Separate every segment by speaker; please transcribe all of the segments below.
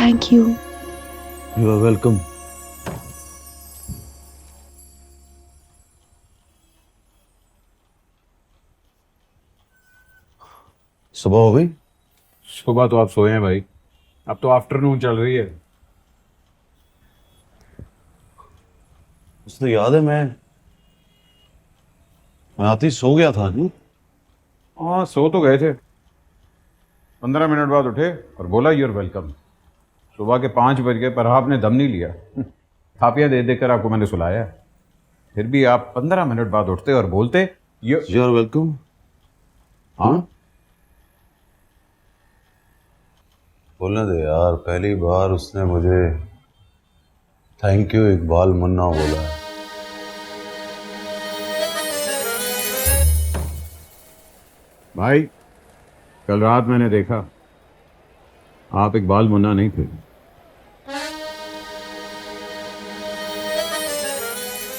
Speaker 1: Thank you.
Speaker 2: You are welcome. सुबह हो गई?
Speaker 3: सुबह तो आप सोए हैं भाई, अब तो आफ्टरनून चल रही है।
Speaker 2: मुझे तो याद है मैं आते ही सो गया था नहीं?
Speaker 3: हाँ सो तो गए थे, 15 मिनट बाद उठे और बोला यूर वेलकम। सुबह के 5 बज गए पर आपने दम नहीं लिया। थापियाँ दे देकर आपको मैंने सुलाया, फिर भी आप 15 मिनट बाद उठते और बोलते
Speaker 2: यू आर वेलकम।
Speaker 3: हाँ
Speaker 2: बोलने दे यार, पहली बार उसने मुझे थैंक यू इकबाल मुन्ना बोला है।
Speaker 3: भाई, कल रात मैंने देखा आप इकबाल मुन्ना नहीं थे।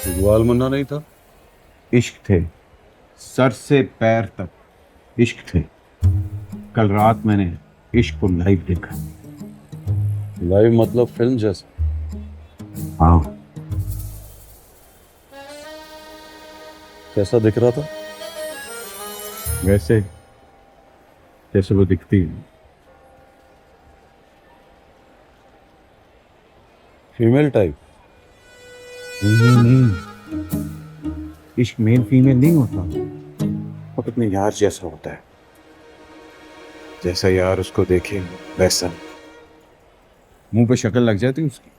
Speaker 2: इकबाल मुन्ना नहीं था?
Speaker 3: इश्क थे, सर से पैर तक इश्क थे। कल रात मैंने इश्क को लाइव देखा।
Speaker 2: लाइव मतलब फिल्म जैसा?
Speaker 3: हाँ,
Speaker 2: कैसा दिख रहा था?
Speaker 3: वैसे जैसे वो दिखती है।
Speaker 2: Female type?
Speaker 3: नहीं, इश्क मेल फीमेल नहीं होता, वो अपने यार जैसा होता है। जैसा यार उसको देखे वैसा, मुंह पे शक्ल लग जाती उसकी।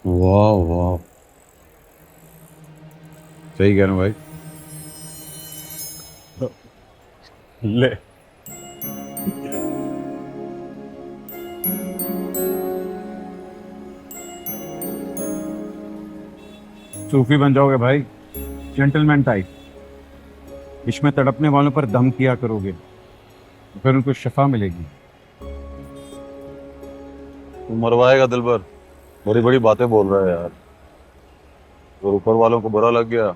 Speaker 2: वाह वाह,
Speaker 3: सही कह रहा हूँ भाई। ले सूफी बन जाओगे भाई, जेंटलमैन टाइप। इश्क में तड़पने वालों पर दम किया करोगे, फिर उनको शफा मिलेगी।
Speaker 2: तू मरवाएगा दिलबर, बड़ी बड़ी बातें बोल रहा है यार। और ऊपर वालों को बुरा लग गया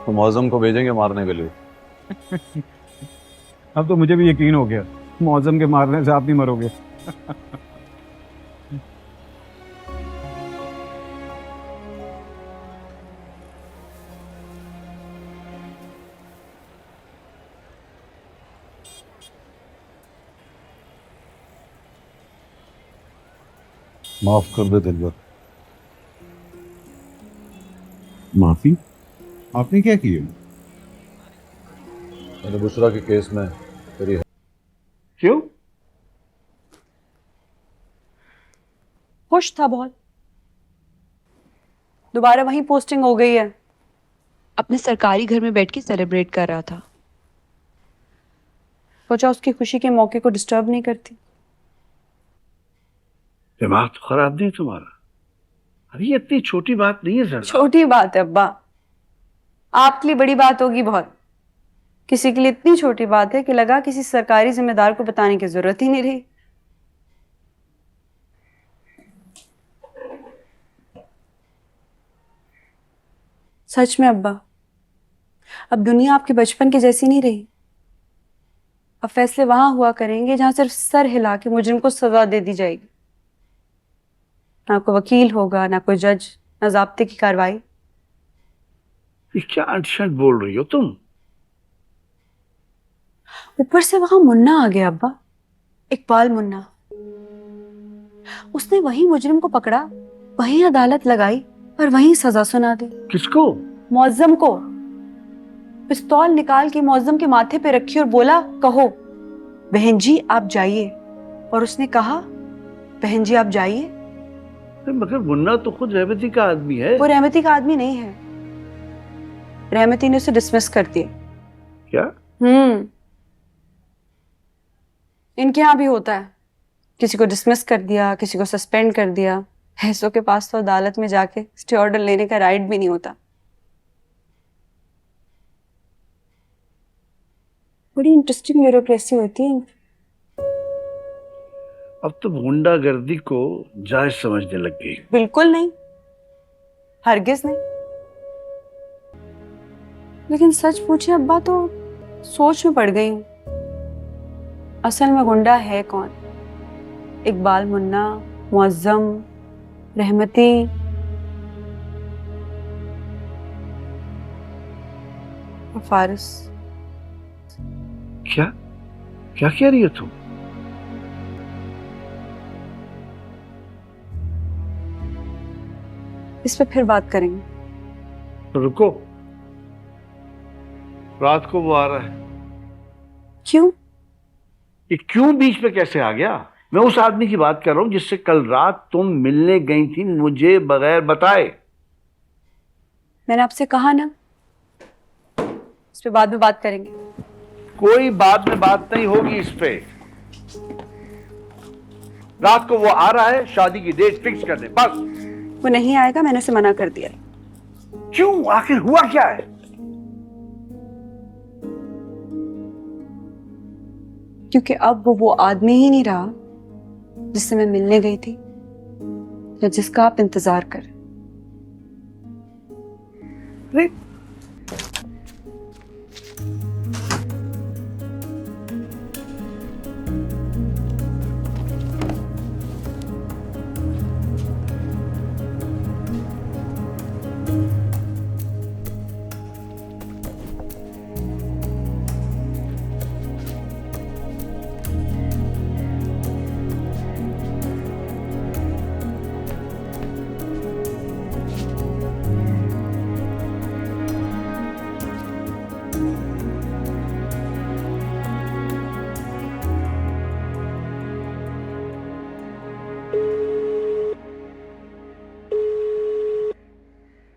Speaker 2: तो मौजम को भेजेंगे मारने के लिए।
Speaker 3: अब तो मुझे भी यकीन हो गया, मौजम के मारने से आप भी मरोगे।
Speaker 2: माफ कर दे दिलबर।
Speaker 3: माफी? आपने क्या किया?
Speaker 2: मैंने बुशरा के केस में तेरी
Speaker 3: क्यों?
Speaker 1: खुश था बहुत, दोबारा वहीं पोस्टिंग हो गई है। अपने सरकारी घर में बैठ के सेलिब्रेट कर रहा था, सोचा उसकी खुशी के मौके को डिस्टर्ब नहीं करती।
Speaker 4: दिमाग तो खराब नहीं तुम्हारा? अरे ये इतनी छोटी बात नहीं है सर।
Speaker 1: छोटी बात है अब्बा, आपके लिए बड़ी बात होगी बहुत, किसी के लिए इतनी छोटी बात है कि लगा किसी सरकारी जिम्मेदार को बताने की जरूरत ही नहीं रही। सच में अब्बा, अब दुनिया आपके बचपन की जैसी नहीं रही। अब फैसले वहां हुआ करेंगे जहां सिर्फ सर हिला के मुजरिम को सजा दे दी जाएगी। ना कोई वकील होगा, ना कोई जज, ना ज़ाब्ते की कार्रवाई।
Speaker 4: ये क्या अटशट बोल रही हो तुम?
Speaker 1: ऊपर से वहां मुन्ना आ गया अब्बा, इकबाल मुन्ना। उसने वहीं मुजरिम को पकड़ा, वहीं अदालत लगाई और वहीं सजा सुना दी।
Speaker 4: किसको?
Speaker 1: मौजम को। पिस्तौल निकाल के मौजम के माथे पे रखी और बोला, कहो बहन जी आप जाइए। और उसने कहा, बहन जी आप जाइए।
Speaker 4: मगर मुन्ना तो खुद रहमती का आदमी है।
Speaker 1: वो रहमती का आदमी नहीं है, रहमती ने उसे डिसमिस कर दिया।
Speaker 4: क्या?
Speaker 1: इनके यहाँ भी होता है, किसी को डिसमिस कर दिया, किसी को सस्पेंड कर दिया। ऐसों के पास तो अदालत में जाके स्टे ऑर्डर लेने का राइट भी नहीं होता। बड़ी इंटरेस्टिंग ब्यूरोक्रेसी होती है।
Speaker 4: अब तो गुंडागर्दी को जायज समझने लग गई।
Speaker 1: बिल्कुल नहीं, हरगिज नहीं। लेकिन सच पूछे अब्बा तो सोच में पड़ गई हूँ, असल में गुंडा है कौन? इकबाल मुन्ना, मुअज्जम, रहमती, और फारिस।
Speaker 4: क्या क्या कह रही हो तुम?
Speaker 1: इस पे फिर बात करेंगे।
Speaker 4: तो रुको, रात को वो आ रहा है।
Speaker 1: क्यों?
Speaker 4: ये क्यों बीच में कैसे आ गया? मैं उस आदमी की बात कर रहा हूं जिससे कल रात तुम मिलने गई थी मुझे बगैर बताए।
Speaker 1: मैंने आपसे कहा ना, इस पे बाद में बात करेंगे।
Speaker 4: कोई बाद में बात नहीं होगी इस पे। रात को वो आ रहा है, शादी की डेट फिक्स कर दे बस।
Speaker 1: वो नहीं आएगा, मैंने उसे मना कर दिया।
Speaker 4: क्यों? आखिर हुआ क्या है?
Speaker 1: क्योंकि अब वो आदमी ही नहीं रहा जिससे मैं मिलने गई थी या जिसका आप इंतजार कर।
Speaker 4: अरे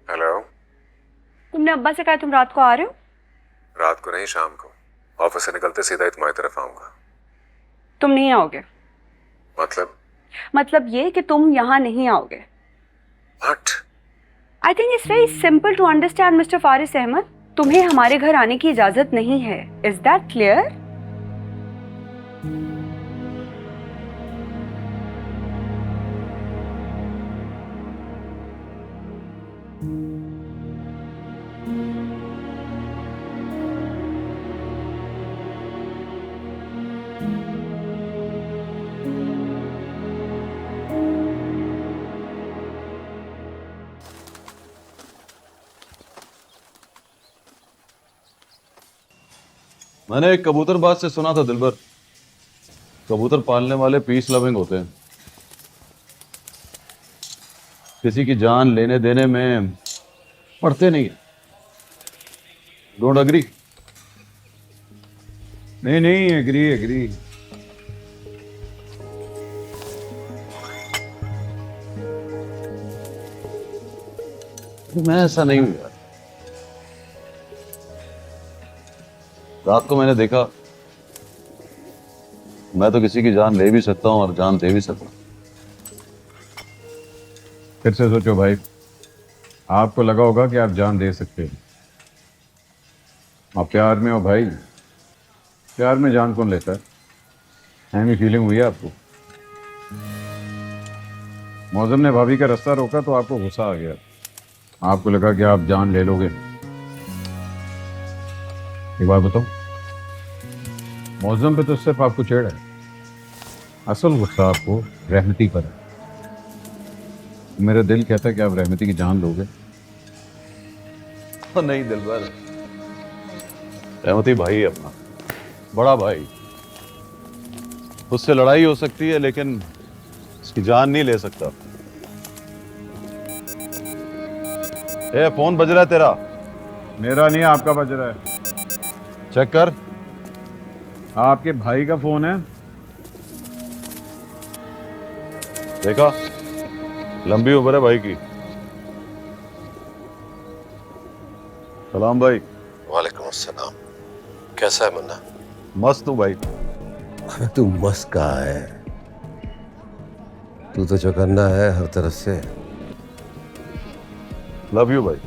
Speaker 5: हेलो।
Speaker 1: तुमने अब्बा से कहा तुम रात को आ रहे हो?
Speaker 5: रात को नहीं, शाम को। ऑफिस से निकलते सीधा ही तुम्हारी तरफ आऊंगा।
Speaker 1: तुम नहीं आओगे? मतलब ये कि तुम यहाँ नहीं आओगे।
Speaker 5: What?
Speaker 1: I think it's very simple to understand mister Faris Ahmad. तुम्हें हमारे घर आने की इजाजत नहीं है। Is that clear?
Speaker 2: मैंने एक कबूतरबाज से सुना था दिलबर, कबूतर पालने वाले पीस लविंग होते हैं। किसी की जान लेने देने में पड़ते नहीं। Don't agree?
Speaker 3: नहीं नहीं, एग्री एग्री।
Speaker 2: मैं ऐसा नहीं हूं यार। रात को मैंने देखा, मैं तो किसी की जान ले भी सकता हूं और जान दे भी सकता हूं।
Speaker 3: फिर से सोचो भाई, आपको लगा होगा कि आप जान दे सकते हैं। आप प्यार में हो भाई, प्यार में जान कौन लेता है? ऐसी फीलिंग हुई है आपको? मौसम ने भाभी का रास्ता रोका तो आपको गुस्सा आ गया, आपको लगा कि आप जान ले लोगे। एक बात बताओ, मौसम पे तो सिर्फ आपको चिढ़ है, असल गुस्सा आपको रहमती पर है। मेरा दिल कहता है कि आप रहमती की जान लोगे।
Speaker 2: नहीं दिलबर, रहमती भाई है अपना, बड़ा भाई। उससे लड़ाई हो सकती है लेकिन उसकी जान नहीं ले सकता। ए, फोन बज रहा है तेरा।
Speaker 3: मेरा नहीं, आपका बज रहा है।
Speaker 2: चेक कर।
Speaker 3: आपके भाई का फोन है।
Speaker 2: देखा, लंबी उम्र है भाई की। सलाम भाई।
Speaker 6: वालेकुम अस्सलाम। कैसा है मुन्ना?
Speaker 2: मस्त हूँ भाई।
Speaker 6: तू मस्त कहाँ है? तू तो चौकन्ना है हर तरफ से।
Speaker 2: लव यू भाई।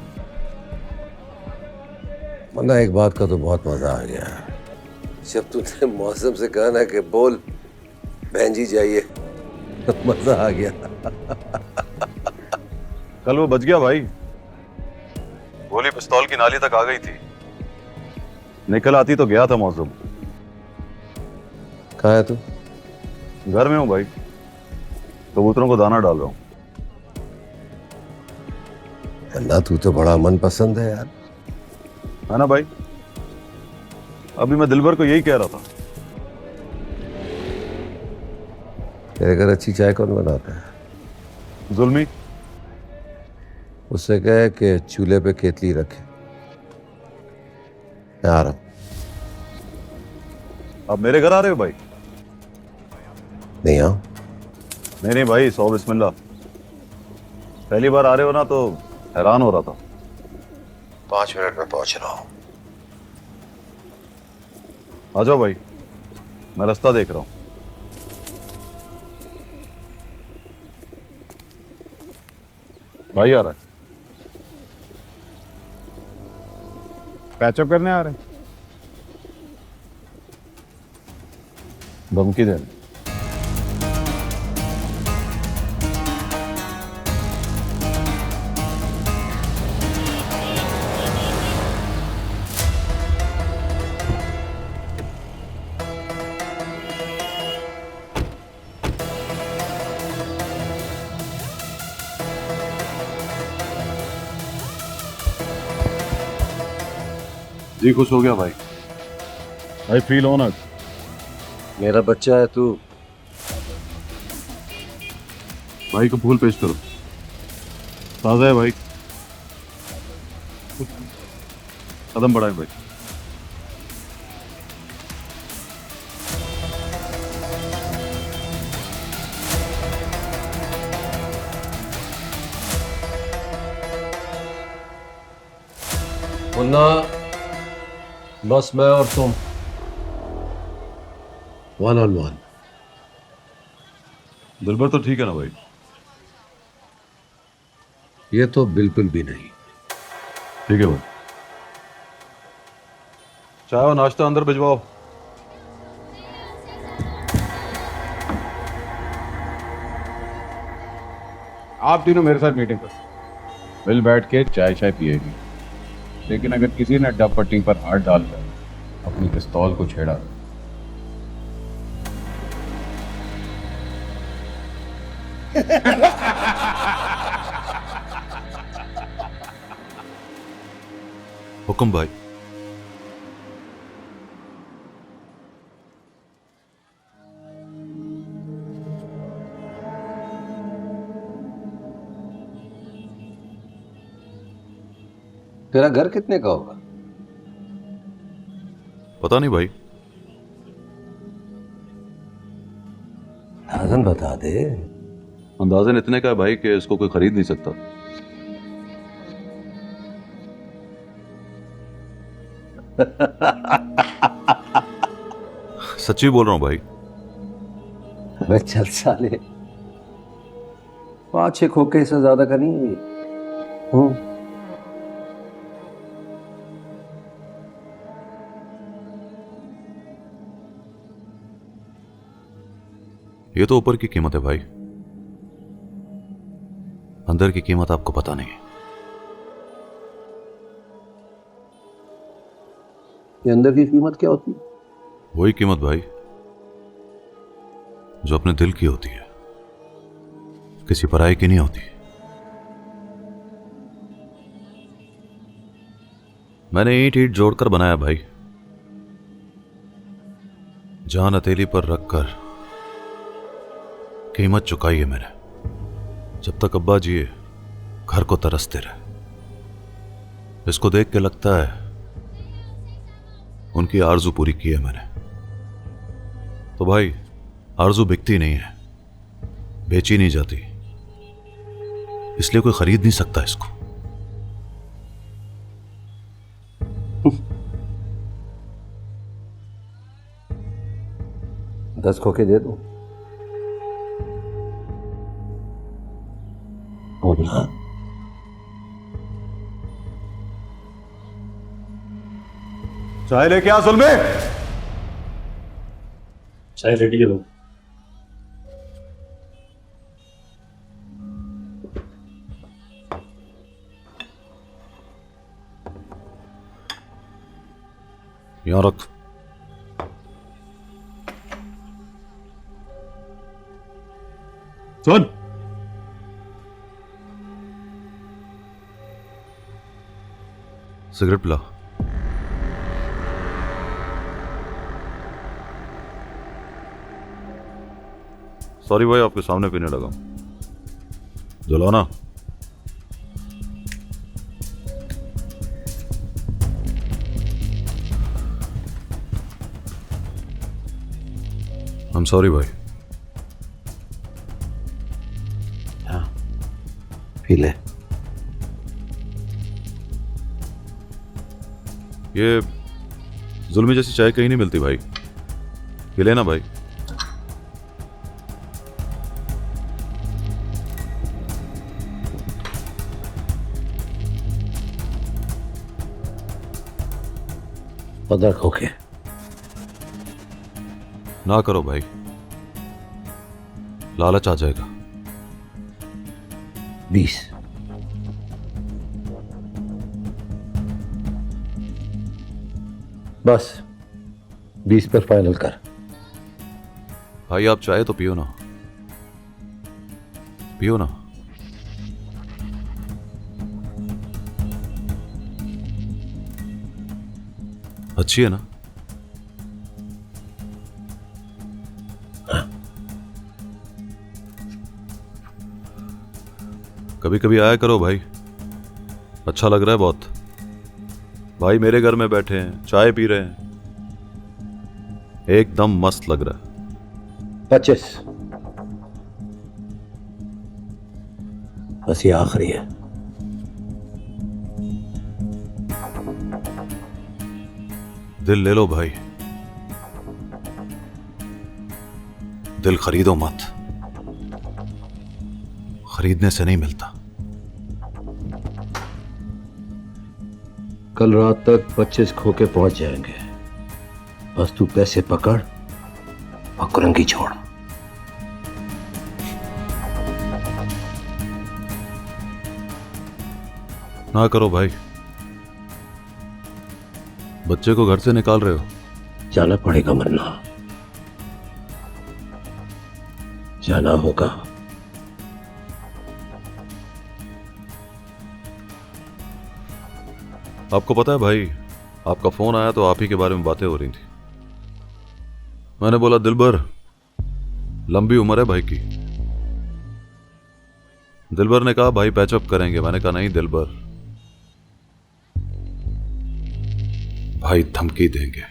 Speaker 6: मुन्ना, एक बात का तो बहुत मजा आ गया जब तूने मौसम से कहा ना कि बोल बहन जी जाइए, तो मजा आ गया।
Speaker 2: कल वो बच गया भाई, गोली पिस्तौल की नाली तक आ गई थी। निकल आती तो गया था मौसम।
Speaker 6: कहाँ है तू?
Speaker 2: घर में हूँ भाई। कबूतरों को दाना डाल रहा हूँ।
Speaker 6: अन्ना तू तो बड़ा मन पसंद है यार।
Speaker 2: है ना भाई? अभी मैं दिलबर को यही कह रहा था।
Speaker 6: तेरे घर अच्छी चाय कौन बनाता है?
Speaker 2: जुल्मी।
Speaker 6: उससे कहे कि चूल्हे पे केतली रखे। मैं आ रहा हूं।
Speaker 2: आप मेरे घर आ रहे हो भाई?
Speaker 6: नहीं आओ।
Speaker 2: नहीं भाई, सौ बिस्मिल्लाह। पहली बार आ रहे हो ना तो हैरान हो रहा था।
Speaker 6: 5 मिनट में पहुंच रहा हूं।
Speaker 2: आ जाओ भाई, मैं रास्ता देख रहा हूँ। भाई आ रहा है।
Speaker 3: पैचअप करने आ रहे हैं?
Speaker 2: धमकी देने। जी खुश हो गया भाई। I feel honoured.
Speaker 6: मेरा बच्चा है तू।
Speaker 2: भाई को फूल पेश करो। ताजा है भाई। कदम बढ़ाए भाई।
Speaker 6: मुन्ना, बस मैं और तुम 1-on-1।
Speaker 2: दिलबर तो ठीक है ना भाई?
Speaker 6: ये तो बिल्कुल भी नहीं।
Speaker 2: ठीक है भाई। चाय और नाश्ता अंदर भिजवाओ।
Speaker 3: आप तीनों मेरे साथ मीटिंग करो, मिल बैठ के चाय चाय पिएगी। लेकिन अगर किसी ने डब पट्टी पर हाथ डालकर अपनी पिस्तौल को छेड़ा
Speaker 2: हुक्म भाई।
Speaker 6: तेरा घर कितने का होगा?
Speaker 2: पता नहीं भाई।
Speaker 6: अंदाजन बता दे।
Speaker 2: अंदाजन इतने का है भाई कि इसको कोई खरीद नहीं सकता। सच्ची बोल रहा हूं भाई।
Speaker 6: अबे चल साले, 5-6 खोखे से ज्यादा का नहीं है ये।
Speaker 2: ये तो ऊपर की कीमत है भाई, अंदर की कीमत आपको पता नहीं है।
Speaker 6: ये अंदर की कीमत क्या होती है?
Speaker 2: वही कीमत भाई जो अपने दिल की होती है, किसी पराई की नहीं होती। मैंने ईंट ईंट जोड़कर बनाया भाई, जान हथेली पर रखकर कीमत चुकाई है मैंने। जब तक अब्बा जिए घर को तरसते रहे। इसको देख के लगता है उनकी आरजू पूरी की है मैंने। तो भाई आरजू बिकती नहीं है, बेची नहीं जाती, इसलिए कोई खरीद नहीं सकता इसको।
Speaker 6: 10 खोखे दे दो। बोलना।
Speaker 2: चाय लेके आ सुलमे।
Speaker 7: चाय रेडी है लोग।
Speaker 2: यहां रख। सुन, सिगरेट पिला। सॉरी भाई, आपके सामने पीने लगा। जलाओ ना। I'm sorry भाई।
Speaker 6: पी ले।
Speaker 2: ये जुल्मी जैसी चाय कहीं नहीं मिलती भाई, ये लेना भाई।
Speaker 6: पदर खोके।
Speaker 2: ना करो भाई, लालच आ जाएगा।
Speaker 6: 20। बस 20 पर फाइनल कर।
Speaker 2: भाई आप चाहे तो पियो ना, पियो ना। अच्छी है ना? कभी कभी आया करो भाई, अच्छा लग रहा है बहुत। भाई मेरे घर में बैठे हैं, चाय पी रहे हैं, एकदम मस्त लग रहा है।
Speaker 6: 25। बस ये आखिरी है।
Speaker 2: दिल ले लो भाई, दिल खरीदो मत, खरीदने से नहीं मिलता।
Speaker 6: कल रात तक 25 खोके पहुंच जाएंगे। बस तू पैसे पकड़ और कुरंगी छोड़।
Speaker 2: ना करो भाई, बच्चे को घर से निकाल रहे हो।
Speaker 6: जाना पड़ेगा मरना, जाना होगा।
Speaker 2: आपको पता है भाई, आपका फोन आया तो आप ही के बारे में बातें हो रही थी। मैंने बोला दिलबर, लंबी उम्र है भाई की। दिलबर ने कहा भाई पैचअप करेंगे। मैंने कहा नहीं दिलबर, भाई धमकी देंगे।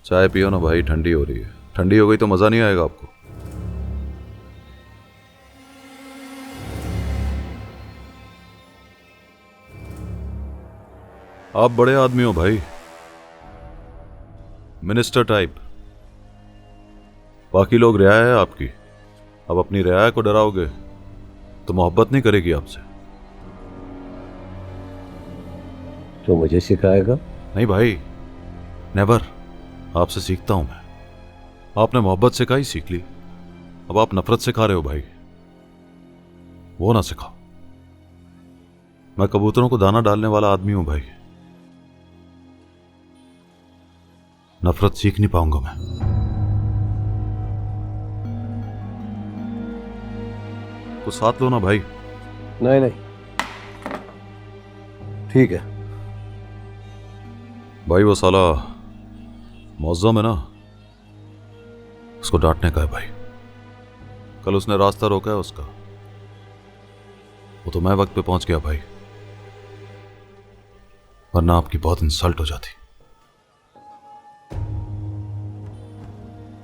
Speaker 2: चाय पियो ना भाई, ठंडी हो रही है। ठंडी हो गई तो मजा नहीं आएगा आपको। आप बड़े आदमी हो भाई, मिनिस्टर टाइप। बाकी लोग रियाया है आपकी, अब अपनी रियाया को डराओगे तो मोहब्बत नहीं करेगी आपसे।
Speaker 6: तो मुझे सिखाएगा?
Speaker 2: नहीं भाई, नेवर। आपसे सीखता हूं मैं। आपने मोहब्बत सिखाई, सीख ली। अब आप नफरत सिखा रहे हो भाई, वो ना सिखाओ। मैं कबूतरों को दाना डालने वाला आदमी हूं भाई, नफरत सीख नहीं पाऊंगा मैं। तो साथ लो ना भाई।
Speaker 6: नहीं नहीं, ठीक है।
Speaker 2: भाई वो साला मौज़म है ना, उसको डांटने का है भाई। कल उसने रास्ता रोका है उसका, वो तो मैं वक्त पे पहुंच गया भाई, वरना आपकी बहुत इंसल्ट हो जाती।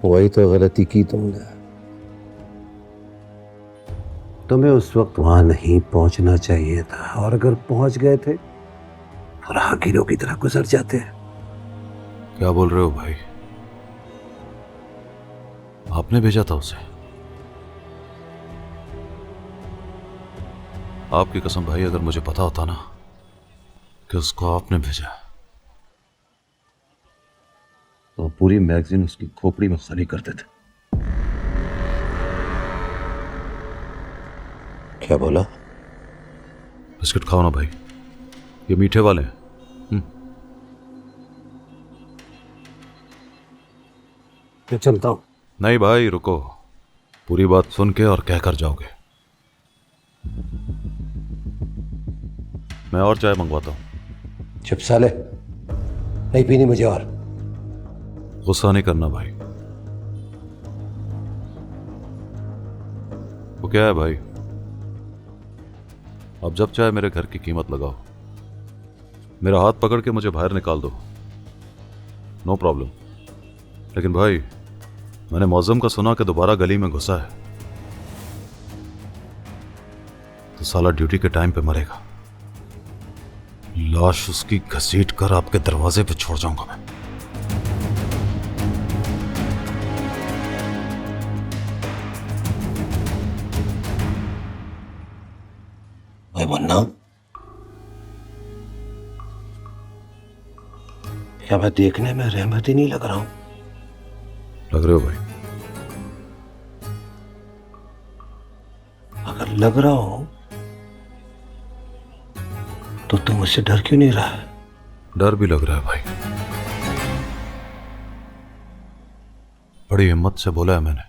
Speaker 6: वही तो गलती की तुमने। तुम्हें उस वक्त वहां नहीं पहुंचना चाहिए था, और अगर पहुंच गए थे तो राहगीरों की तरह गुजर जाते।
Speaker 2: क्या बोल रहे हो भाई? आपने भेजा था उसे? आपकी कसम भाई, अगर मुझे पता होता ना कि उसको आपने भेजा तो पूरी मैगजीन उसकी खोपड़ी में खली करते थे।
Speaker 6: क्या बोला?
Speaker 2: बिस्किट खाओ ना भाई, ये मीठे वाले हैं।
Speaker 6: मैं चलता हूँ।
Speaker 2: नहीं भाई रुको, पूरी बात सुन के और कहकर जाओगे। मैं और चाय मंगवाता हूं।
Speaker 6: चुप साले, नहीं पीनी मुझे और।
Speaker 2: गुस्सा नहीं करना भाई। वो क्या है भाई, अब जब चाहे मेरे घर की कीमत लगाओ, मेरा हाथ पकड़ के मुझे बाहर निकाल दो, नो प्रॉब्लम। लेकिन भाई मैंने मौजम का सुना कि दोबारा गली में घुसा है, तो साला ड्यूटी के टाइम पे मरेगा। लाश उसकी घसीट कर आपके दरवाजे पे छोड़ जाऊंगा मैं।
Speaker 6: भाई मुन्ना, क्या मैं देखने में रहमती नहीं लग रहा हूं?
Speaker 2: लग रहे हो भाई।
Speaker 6: अगर लग रहा हो तो तुम मुझसे डर क्यों नहीं रहा है?
Speaker 2: डर भी लग रहा है भाई, बड़ी हिम्मत से बोला है मैंने।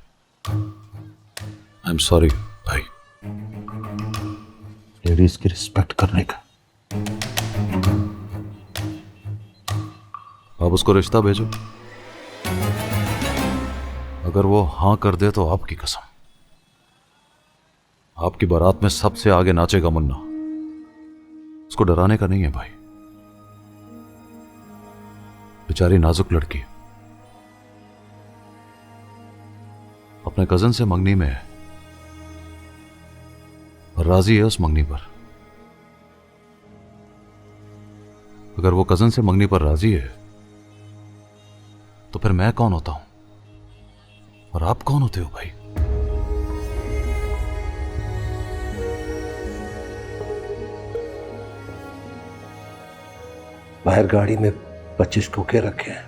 Speaker 2: आई एम सॉरी भाई।
Speaker 6: लेडीज की रिस्पेक्ट करने का।
Speaker 2: आप उसको रिश्ता भेजो, अगर वो हां कर दे तो आपकी कसम, आपकी बारात में सबसे आगे नाचेगा मुन्ना। उसको डराने का नहीं है भाई, बेचारी नाजुक लड़की है, अपने कजन से मंगनी में है और राजी है उस मंगनी पर। अगर वो कजन से मंगनी पर राजी है तो फिर मैं कौन होता हूं और आप कौन होते हो भाई?
Speaker 6: बाहर गाड़ी में 25 खोखे रखे हैं,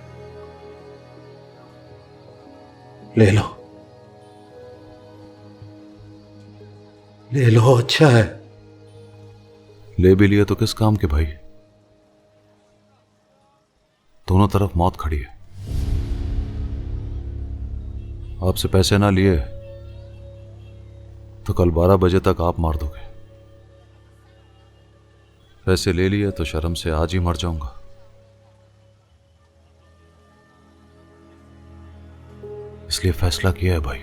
Speaker 6: ले लो, ले लो, अच्छा है।
Speaker 2: ले भी लिए तो किस काम के भाई, दोनों तरफ मौत खड़ी है। आपसे पैसे ना लिए तो कल 12 बजे तक आप मार दोगे, पैसे ले लिए तो शर्म से आज ही मर जाऊंगा। इसलिए फैसला किया है भाई,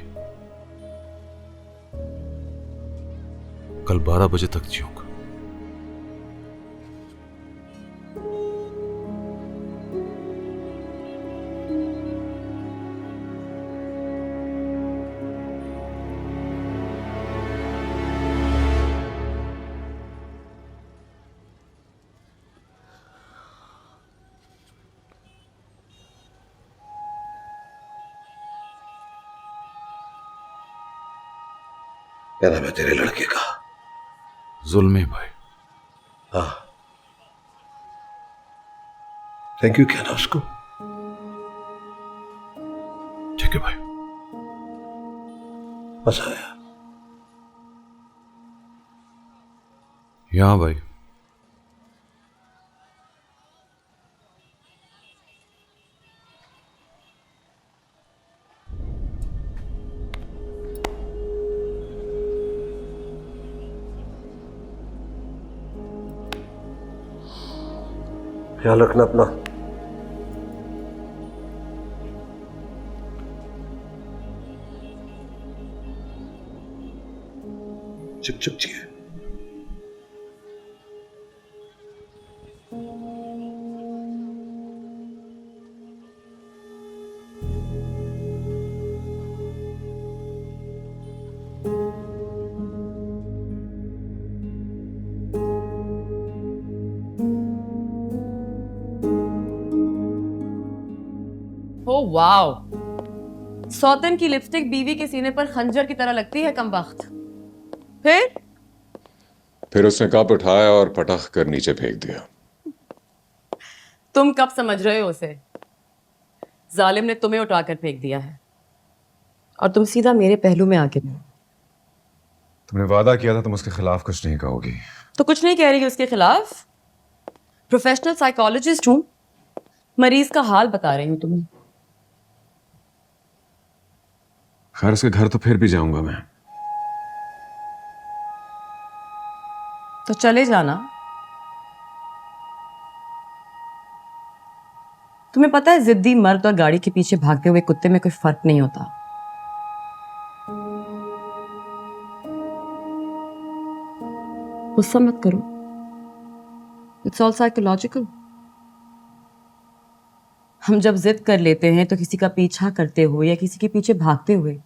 Speaker 2: कल 12 बजे तक जीऊंगा।
Speaker 6: क्या नाम है तेरे लड़के का?
Speaker 2: जुल्मी भाई।
Speaker 6: हाँ, थैंक यू कहना उसको।
Speaker 2: ठीक है भाई।
Speaker 6: मजा आया।
Speaker 2: यहां भाई।
Speaker 6: ख्याल रखना अपना। चुप चुप जिए।
Speaker 7: ओ वाओ, सौतन की लिपस्टिक बीवी के सीने पर खंजर की तरह लगती है कमबख्त।
Speaker 5: फिर उसने कप उठाया और पटक कर नीचे फेंक दिया।
Speaker 7: तुम कब समझ रहे हो उसे? जालिम ने तुम्हें उठाकर फेंक दिया है और तुम सीधा मेरे पहलू में आके।
Speaker 5: तुमने वादा किया था तुम उसके खिलाफ कुछ नहीं कहोगी।
Speaker 7: तो कुछ नहीं कह रही उसके खिलाफ। प्रोफेशनल साइकोलॉजिस्ट हूं, मरीज का हाल बता रही हूं तुम्हें।
Speaker 5: खैर से घर तो फिर भी जाऊंगा मैं।
Speaker 7: तो चले जाना। तुम्हें पता है जिद्दी मर्द और गाड़ी के पीछे भागते हुए कुत्ते में कोई फर्क नहीं होता। गुस्सा मत करो, इट्स ऑल साइकोलॉजिकल। हम जब जिद कर लेते हैं तो किसी का पीछा करते हुए या किसी के पीछे भागते हुए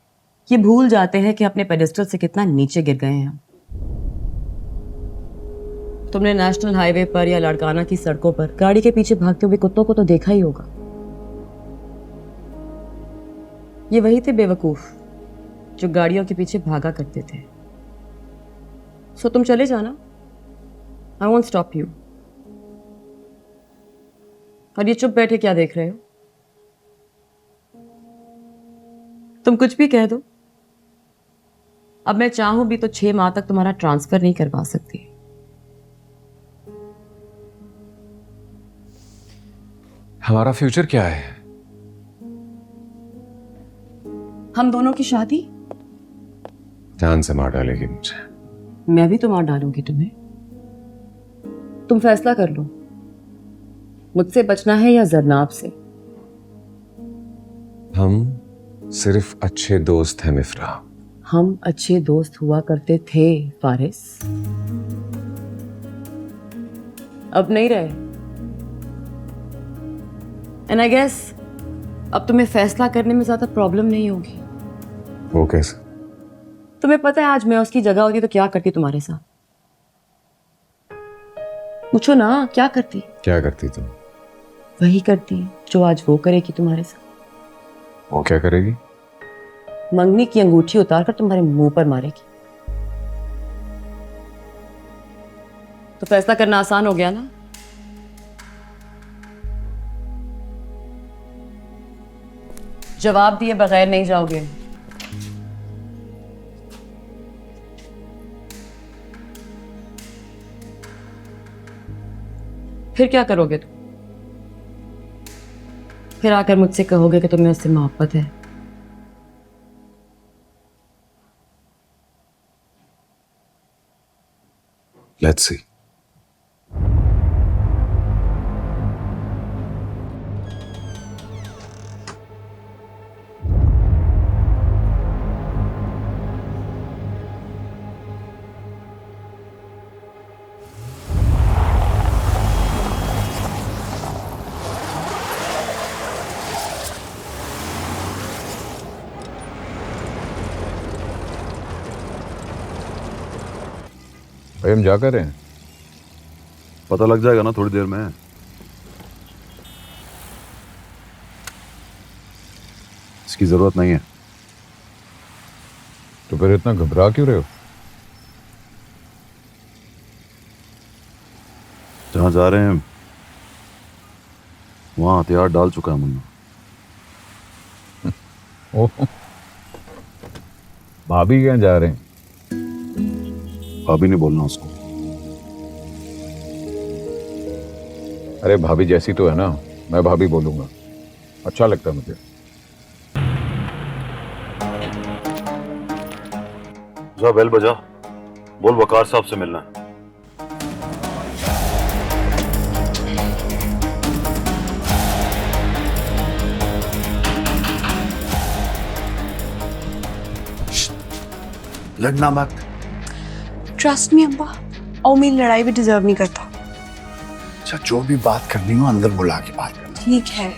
Speaker 7: ये भूल जाते हैं कि अपने पेडेस्टल से कितना नीचे गिर गए हैं हम। तुमने नेशनल हाईवे पर या लड़काना की सड़कों पर गाड़ी के पीछे भागते हुए कुत्तों को तो देखा ही होगा। ये वही थे बेवकूफ जो गाड़ियों के पीछे भागा करते थे। सो तुम चले जाना, आई वोंट स्टॉप यू। और ये चुप बैठे क्या देख रहे हो? तुम कुछ भी कह दो, अब मैं चाहूं भी तो 6 माह तक तुम्हारा ट्रांसफर नहीं करवा सकती।
Speaker 5: हमारा फ्यूचर क्या है?
Speaker 7: हम दोनों की शादी।
Speaker 5: जान से मार डालेगी मुझे।
Speaker 7: मैं भी तो मार डालूंगी तुम्हें। तुम फैसला कर लो, मुझसे बचना है या जरनाब से।
Speaker 5: हम सिर्फ अच्छे दोस्त हैं मिफ्रा।
Speaker 7: हम अच्छे दोस्त हुआ करते थे फारिस, अब नहीं रहे। एंड आई गेस अब तुम्हें फैसला करने में ज्यादा प्रॉब्लम नहीं होगी।
Speaker 5: वो कैसे?
Speaker 7: तुम्हें पता है आज मैं उसकी जगह होती तो क्या करती तुम्हारे साथ? पूछो ना, क्या करती?
Speaker 5: क्या करती तुम?
Speaker 7: वही करती जो आज वो करेगी तुम्हारे साथ।
Speaker 5: वो क्या करेगी?
Speaker 7: मंगनी की अंगूठी उतारकर तुम्हारे मुंह पर मारेगी। तो फैसला करना आसान हो गया ना? जवाब दिए बगैर नहीं जाओगे। फिर क्या करोगे तुम? फिर आकर मुझसे कहोगे कि तुम्हें उससे मोहब्बत है।
Speaker 5: Let's see.
Speaker 3: भाई हम जा कर रहे हैं।
Speaker 2: पता लग जाएगा ना थोड़ी देर में। इसकी जरूरत नहीं है।
Speaker 3: तो फिर इतना घबरा क्यों रहे हो?
Speaker 2: जहां जा रहे हैं वहां हथियार डाल चुका है मुन्ना।
Speaker 3: ओह, भाभी कहाँ जा रहे हैं?
Speaker 2: भाभी नहीं बोलना उसको।
Speaker 3: अरे भाभी जैसी तो है ना, मैं भाभी बोलूंगा, अच्छा लगता है मुझे।
Speaker 2: जा बेल बजा, बोल वकार साहब से मिलना है।
Speaker 4: लड़ना मत।
Speaker 1: ट्रस्ट मी अब्बा, और मेरी लड़ाई भी डिजर्व नहीं करता।
Speaker 4: अच्छा, जो भी बात करनी हो अंदर बुला के बात करना।
Speaker 1: ठीक है।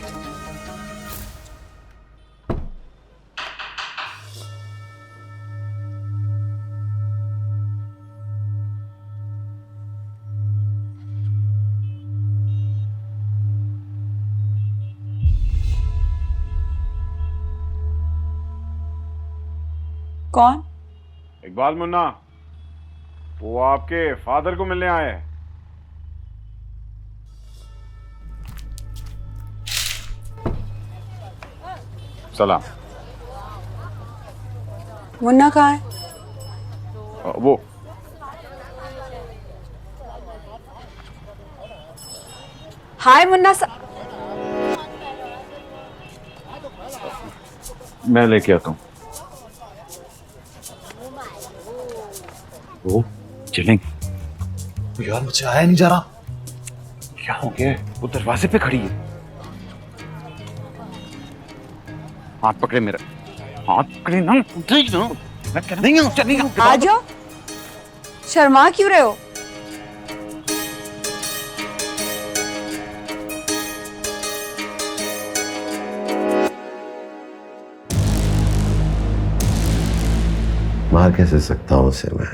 Speaker 1: कौन?
Speaker 3: इकबाल मुन्ना, वो आपके फादर को मिलने आए हैं। सलाम।
Speaker 1: मुन्ना कहाँ है?
Speaker 3: वो
Speaker 1: हाय मुन्ना
Speaker 4: मैं लेके आता हूँ। वो चलेंगे।
Speaker 2: यार मुझे आया नहीं जा रहा।
Speaker 4: क्या हो गया? वो दरवाजे पे खड़ी है। हाथ पकड़े मेरा, हाथ पकड़े ना। ठीक ना, मैं कह नहीं हूँ, चलेंगे।
Speaker 1: आ जाओ, शर्मा क्यों रहे हो?
Speaker 6: मार कैसे सकता हूं उसे मैं?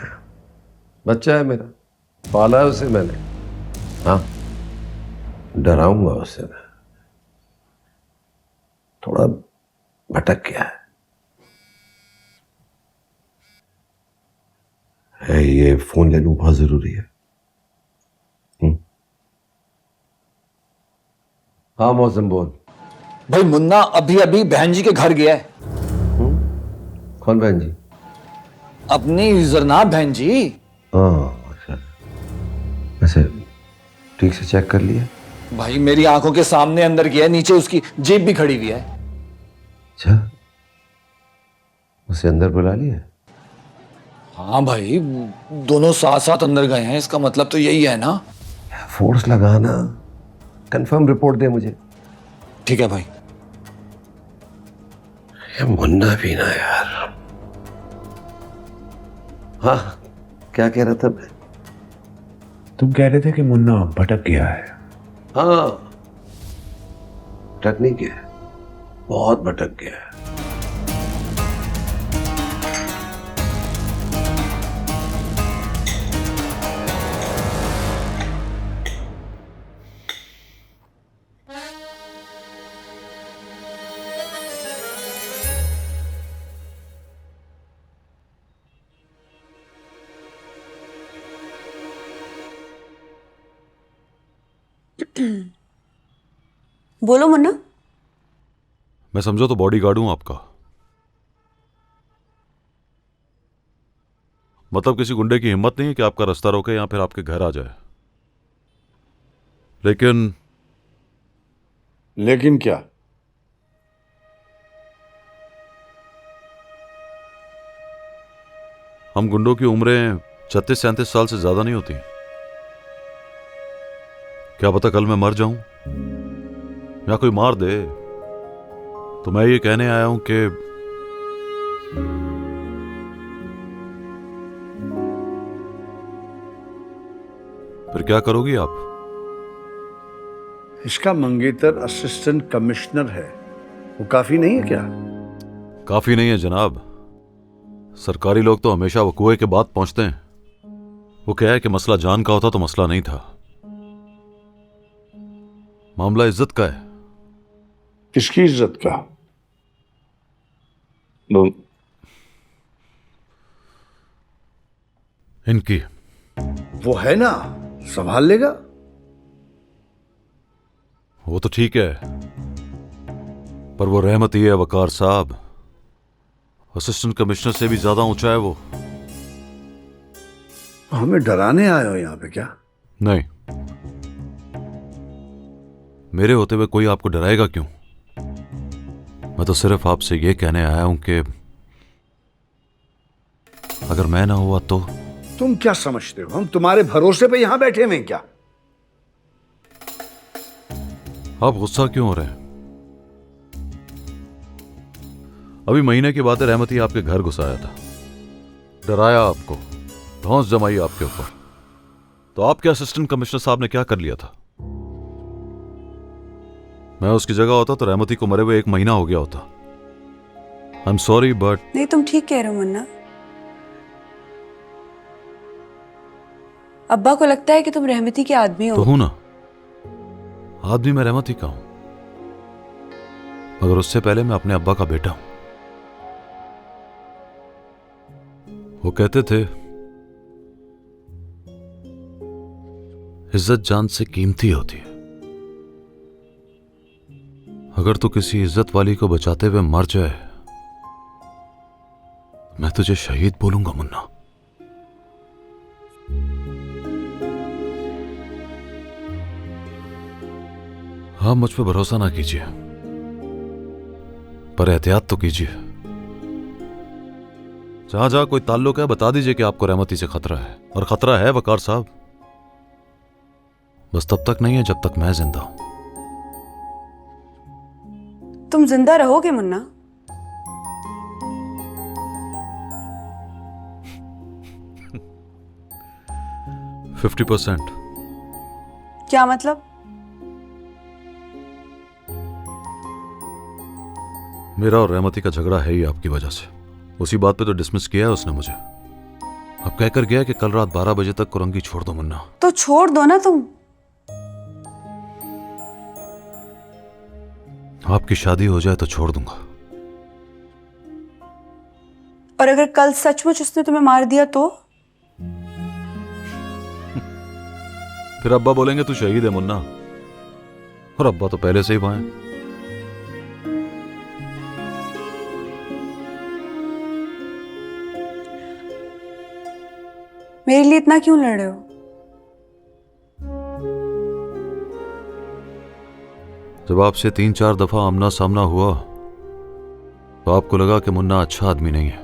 Speaker 6: बच्चा है मेरा, पाला है उसे मैंने। हाँ, डराऊंगा उसे मैं। थोड़ा भटक गया है। ये फोन ले लूं, बहुत जरूरी है। हाँ मौसम बोल।
Speaker 8: भाई मुन्ना अभी अभी बहन जी के घर गया है।
Speaker 6: कौन बहन जी?
Speaker 8: अपनी जरनाब बहन जी।
Speaker 6: हाँ अच्छा, वैसे ठीक से चेक कर लिया?
Speaker 8: भाई मेरी आंखों के सामने अंदर गया है, नीचे उसकी जीप भी खड़ी हुई है।
Speaker 6: अच्छा, उसे अंदर बुला लिया?
Speaker 8: हाँ भाई, दोनों साथ साथ अंदर गए हैं, इसका मतलब तो यही है ना।
Speaker 6: फोर्स लगाना, कंफर्म रिपोर्ट दे मुझे।
Speaker 8: ठीक है भाई।
Speaker 6: ये मुन्ना भी ना यार। हाँ, क्या कह रहा था मैं?
Speaker 3: तुम कह रहे थे कि मुन्ना भटक गया है।
Speaker 6: हाँ, भटक नहीं गया, बहुत भटक गया है।
Speaker 1: बोलो मुन्ना।
Speaker 2: मैं समझो तो बॉडीगार्ड हूं आपका। मतलब किसी गुंडे की हिम्मत नहीं है कि आपका रास्ता रोके या फिर आपके घर आ जाए।
Speaker 4: लेकिन क्या?
Speaker 2: हम गुंडों की उम्रें 36-37 साल से ज्यादा नहीं होती। क्या पता कल मैं मर जाऊं या कोई मार दे। तो मैं ये कहने आया हूं कि फिर क्या करोगी आप?
Speaker 4: इसका मंगेतर असिस्टेंट कमिश्नर है, वो काफी नहीं है क्या?
Speaker 2: काफी नहीं है जनाब। सरकारी लोग तो हमेशा वो कुएं के बाद पहुंचते हैं। वो क्या है कि मसला जान का होता तो मसला नहीं था। मामला इज्जत का है।
Speaker 4: किसकी इज्जत का?
Speaker 2: इनकी।
Speaker 4: वो है ना, संभाल लेगा।
Speaker 2: वो तो ठीक है, पर वो रहमती है वकार साहब। असिस्टेंट कमिश्नर से भी ज्यादा ऊंचा है वो।
Speaker 4: हमें डराने आए हो यहां पे क्या?
Speaker 2: नहीं, मेरे होते हुए कोई आपको डराएगा क्यों? मैं तो सिर्फ आपसे ये कहने आया हूं कि अगर मैं ना हुआ तो।
Speaker 4: तुम क्या समझते हो हम तुम्हारे भरोसे पे यहां बैठे हुए हैं क्या?
Speaker 2: आप गुस्सा क्यों हो रहे हैं? अभी महीने की बात है, रहमती आपके घर घुसाया था, डराया आपको, धौंस जमाई आपके ऊपर। तो आपके असिस्टेंट कमिश्नर साहब ने क्या कर लिया था? मैं उसकी जगह होता तो रहमती को मरे हुए 1 महीना हो गया होता। I am sorry but.
Speaker 1: नहीं, तुम ठीक कह रहे हो मुन्ना। अब्बा को लगता है कि तुम रहमती के आदमी हो।
Speaker 2: तो हूं ना, आदमी मैं रहमती का हूं, मगर उससे पहले मैं अपने अब्बा का बेटा हूं। वो कहते थे इज्जत जान से कीमती होती है। अगर तू किसी इज्जत वाली को बचाते हुए मर जाए, मैं तुझे शहीद बोलूंगा मुन्ना। आप मुझ पर भरोसा ना कीजिए, पर एहतियात तो कीजिए। जहां जहां कोई ताल्लुक है बता दीजिए कि आपको रहमती से खतरा है, और खतरा है वकार साहब, बस तब तक नहीं है जब तक मैं जिंदा हूं।
Speaker 1: तुम जिंदा रहोगे मुन्ना?
Speaker 2: – 50%।
Speaker 1: क्या मतलब?
Speaker 2: मेरा और रहमती का झगड़ा है ही आपकी वजह से। उसी बात पे तो डिसमिस किया है उसने मुझे। अब कहकर गया कि कल रात 12 बजे तक कुरंगी छोड़ दो मुन्ना।
Speaker 1: तो छोड़ दो ना तुम।
Speaker 2: आपकी शादी हो जाए तो छोड़ दूंगा।
Speaker 1: और अगर कल सचमुच उसने तुम्हें मार दिया तो?
Speaker 2: फिर अब्बा बोलेंगे तू शहीद है मुन्ना, और अब्बा तो पहले से ही वहां हैं।
Speaker 1: मेरे लिए इतना क्यों लड़ रहे हो?
Speaker 2: जब आपसे 3-4 दफा आमना सामना हुआ तो आपको लगा कि मुन्ना अच्छा आदमी नहीं है।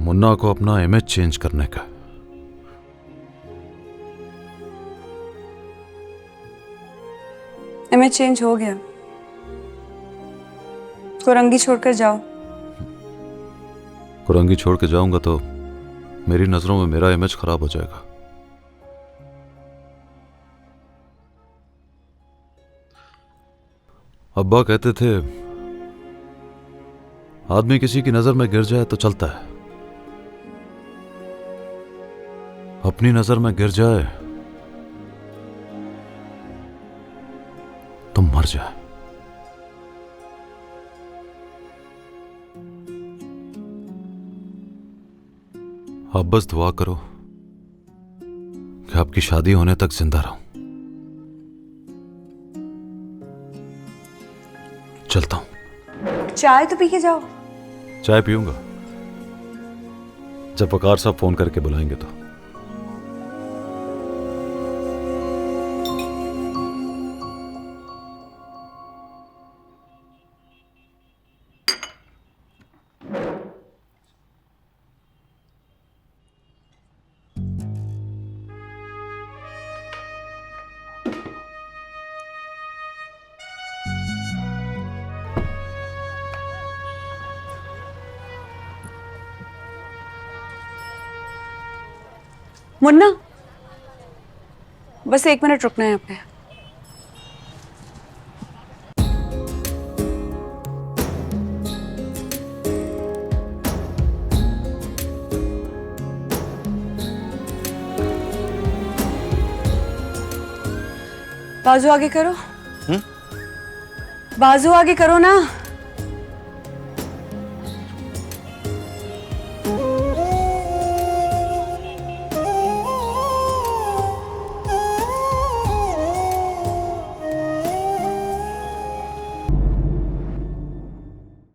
Speaker 2: मुन्ना को अपना इमेज चेंज करने का।
Speaker 1: इमेज चेंज हो गया। कुरंगी छोड़कर जाओ।
Speaker 2: कुरंगी छोड़ के जाऊंगा तो मेरी नजरों में मेरा इमेज खराब हो जाएगा। अब्बा कहते थे आदमी किसी की नजर में गिर जाए तो चलता है, अपनी नजर में गिर जाए तो मर जाए। आप बस दुआ करो कि आपकी शादी होने तक जिंदा रहूं। चलता हूं।
Speaker 1: चाय तो पी के जाओ।
Speaker 2: चाय पीऊंगा जब वकार साहब फोन करके बुलाएंगे तो।
Speaker 1: मुन्ना, बस 1 मिनट रुकना है यहाँ पे। बाजू आगे करो। बाजू आगे करो ना।